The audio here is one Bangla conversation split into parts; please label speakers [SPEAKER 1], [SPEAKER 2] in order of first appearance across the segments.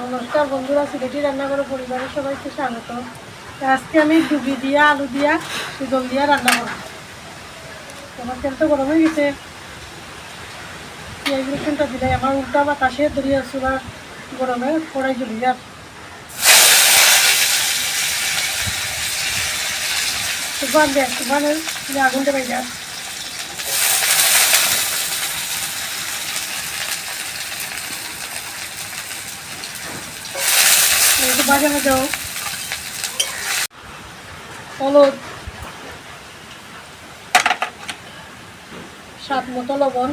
[SPEAKER 1] নমস্কার বন্ধুরা, সিলেটি রান্নাঘর পরিবারের সবাইকে স্বাগত। আজকে আমি ডুবি দিয়া আলু দিয়া শীতল দিয়া রান্না করব। আমার তেল তো গরম হয়ে গেছে, পেঁয়াজ রসুনটা দিলে আমার উল্টা বাতাসে ধরিয়ে চুলার গরমে কড়াই জ্বলি আর সুপার দেয় সুপারের আগুনটা পাই যায়। বাজে মধ্যেও হলুদ, স্বাদ মতো লবণ,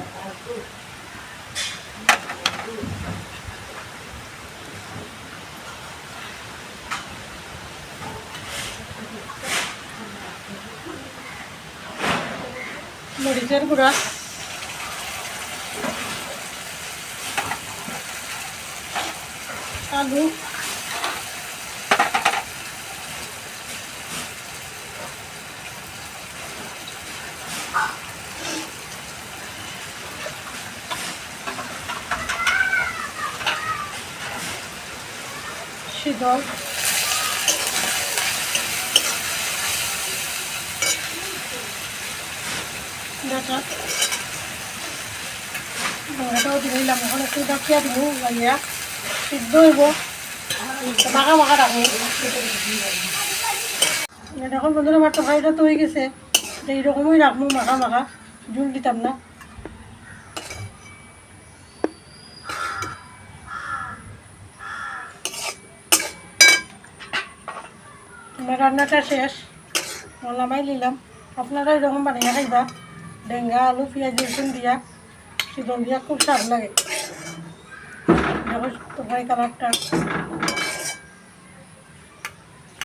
[SPEAKER 1] মরিচের গুঁড়া, আলু, শীতল, ডাটা বড়াটাও দিয়ে দিলাম। এখন একটু ডাকিয়া দিব, লাগিয়া সিদ্ধ হইব, মাখা মাখা রাখবো। এখন বন্ধুরা আমার তরকারিটা তো হয়ে গেছে, এইরকমই রাখবো, মাখা মাখা, ঝুল দিতাম না। আমার রান্নাটা শেষ, নামাই নিলাম। আপনারা এরকম বানিয়ে খাইবা, ডেঙ্গা আলু পেঁয়াজ রসুন দিয়া শীতল দিয়া, খুব স্বাদ লাগে। দেখো তরকারি কালারটা।